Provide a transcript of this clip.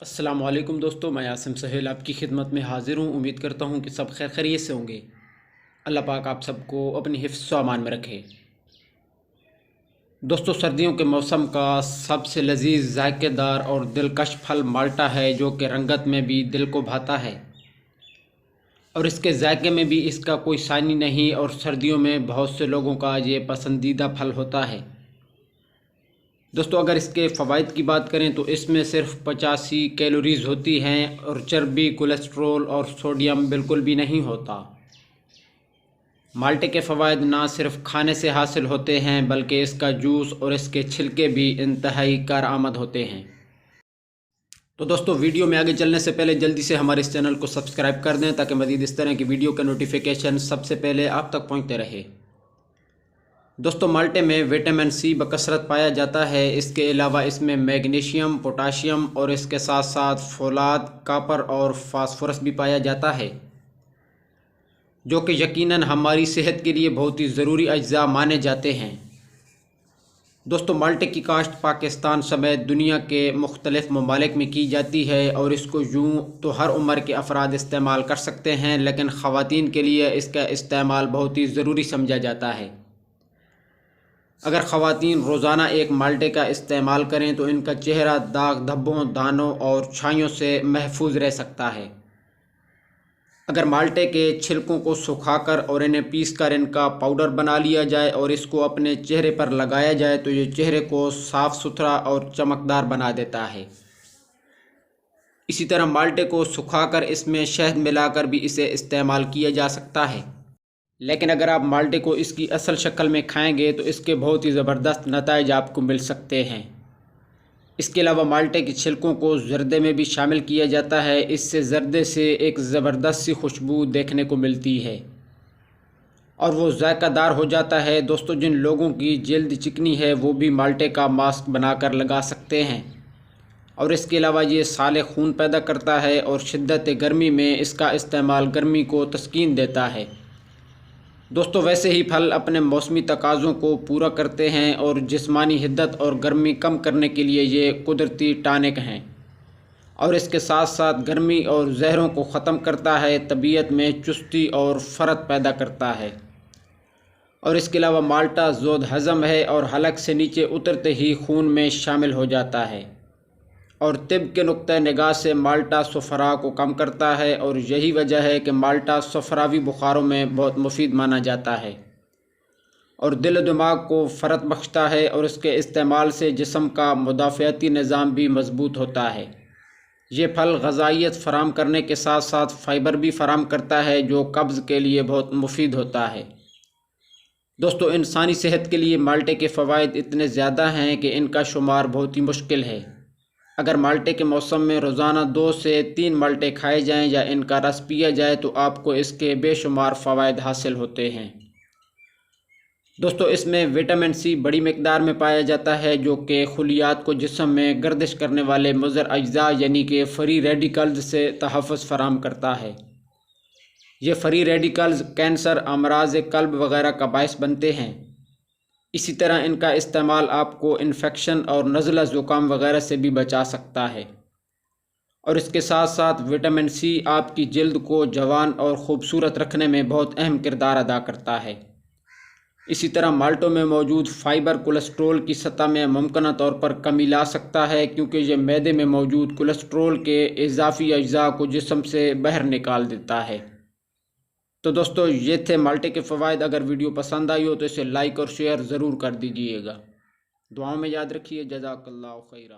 السلام علیکم دوستو، میں عاصم سہیل آپ کی خدمت میں حاضر ہوں۔ امید کرتا ہوں کہ سب خیر خیریت سے ہوں گے۔ اللہ پاک آپ سب کو اپنی حفظ و امان میں رکھے۔ دوستو، سردیوں کے موسم کا سب سے لذیذ، ذائقے دار اور دلکش پھل مالٹا ہے، جو کہ رنگت میں بھی دل کو بھاتا ہے اور اس کے ذائقے میں بھی اس کا کوئی ثانی نہیں، اور سردیوں میں بہت سے لوگوں کا یہ پسندیدہ پھل ہوتا ہے۔ دوستو، اگر اس کے فوائد کی بات کریں تو اس میں صرف 85 کیلوریز ہوتی ہیں اور چربی، کولیسٹرول اور سوڈیم بالکل بھی نہیں ہوتا۔ مالٹے کے فوائد نہ صرف کھانے سے حاصل ہوتے ہیں بلکہ اس کا جوس اور اس کے چھلکے بھی انتہائی کارآمد ہوتے ہیں۔ تو دوستو، ویڈیو میں آگے چلنے سے پہلے جلدی سے ہمارے اس چینل کو سبسکرائب کر دیں تاکہ مزید اس طرح کی ویڈیو کا نوٹیفیکیشن سب سے پہلے آپ تک پہنچتے رہے۔ دوستو، مالٹے میں وٹامن سی بکثرت پایا جاتا ہے۔ اس کے علاوہ اس میں میگنیشیم، پوٹاشیم اور اس کے ساتھ ساتھ فولاد، کاپر اور فاسفورس بھی پایا جاتا ہے، جو کہ یقیناً ہماری صحت کے لیے بہت ہی ضروری اجزاء مانے جاتے ہیں۔ دوستو، مالٹے کی کاشت پاکستان سمیت دنیا کے مختلف ممالک میں کی جاتی ہے، اور اس کو یوں تو ہر عمر کے افراد استعمال کر سکتے ہیں، لیکن خواتین کے لیے اس کا استعمال بہت ہی ضروری سمجھا جاتا ہے۔ اگر خواتین روزانہ ایک مالٹے کا استعمال کریں تو ان کا چہرہ داغ دھبوں، دانوں اور چھائیوں سے محفوظ رہ سکتا ہے۔ اگر مالٹے کے چھلکوں کو سکھا کر اور انہیں پیس کر ان کا پاؤڈر بنا لیا جائے اور اس کو اپنے چہرے پر لگایا جائے تو یہ چہرے کو صاف ستھرا اور چمکدار بنا دیتا ہے۔ اسی طرح مالٹے کو سکھا کر اس میں شہد ملا کر بھی اسے استعمال کیا جا سکتا ہے، لیکن اگر آپ مالٹے کو اس کی اصل شکل میں کھائیں گے تو اس کے بہت ہی زبردست نتائج آپ کو مل سکتے ہیں۔ اس کے علاوہ مالٹے کے چھلکوں کو زردے میں بھی شامل کیا جاتا ہے۔ اس سے زردے سے ایک زبردست سی خوشبو دیکھنے کو ملتی ہے اور وہ ذائقہ دار ہو جاتا ہے۔ دوستو، جن لوگوں کی جلد چکنی ہے وہ بھی مالٹے کا ماسک بنا کر لگا سکتے ہیں، اور اس کے علاوہ یہ سالے خون پیدا کرتا ہے اور شدت گرمی میں اس کا استعمال گرمی کو تسکین دیتا ہے۔ دوستو، ویسے ہی پھل اپنے موسمی تقاضوں کو پورا کرتے ہیں اور جسمانی حدت اور گرمی کم کرنے کے لیے یہ قدرتی ٹانک ہیں، اور اس کے ساتھ ساتھ گرمی اور زہروں کو ختم کرتا ہے، طبیعت میں چستی اور فرت پیدا کرتا ہے۔ اور اس کے علاوہ مالٹا زود ہضم ہے اور حلق سے نیچے اترتے ہی خون میں شامل ہو جاتا ہے، اور طب کے نقطہ نگاہ سے مالٹا صفرا کو کم کرتا ہے، اور یہی وجہ ہے کہ مالٹا صفراوی بخاروں میں بہت مفید مانا جاتا ہے اور دل و دماغ کو فرت بخشتا ہے، اور اس کے استعمال سے جسم کا مدافعتی نظام بھی مضبوط ہوتا ہے۔ یہ پھل غذائیت فراہم کرنے کے ساتھ ساتھ فائبر بھی فراہم کرتا ہے، جو قبض کے لیے بہت مفید ہوتا ہے۔ دوستو، انسانی صحت کے لیے مالٹے کے فوائد اتنے زیادہ ہیں کہ ان کا شمار بہت ہی مشکل ہے۔ اگر مالٹے کے موسم میں روزانہ 2 سے 3 مالٹے کھائے جائیں یا ان کا رس پیا جائے تو آپ کو اس کے بے شمار فوائد حاصل ہوتے ہیں۔ دوستو، اس میں وٹامن سی بڑی مقدار میں پایا جاتا ہے، جو کہ خلیات کو جسم میں گردش کرنے والے مضر اجزاء یعنی کہ فری ریڈیکلز سے تحفظ فراہم کرتا ہے۔ یہ فری ریڈیکلز کینسر، امراض قلب وغیرہ کا باعث بنتے ہیں۔ اسی طرح ان کا استعمال آپ کو انفیکشن اور نزلہ زکام وغیرہ سے بھی بچا سکتا ہے، اور اس کے ساتھ ساتھ وٹامن سی آپ کی جلد کو جوان اور خوبصورت رکھنے میں بہت اہم کردار ادا کرتا ہے۔ اسی طرح مالٹوں میں موجود فائبر کولیسٹرول کی سطح میں ممکنہ طور پر کمی لا سکتا ہے، کیونکہ یہ معدے میں موجود کولیسٹرول کے اضافی اجزاء کو جسم سے باہر نکال دیتا ہے۔ تو دوستو، یہ تھے مالٹے کے فوائد۔ اگر ویڈیو پسند آئی ہو تو اسے لائک اور شیئر ضرور کر دیجئے گا۔ دعاؤں میں یاد رکھیے۔ جزاک اللہ خیرہ۔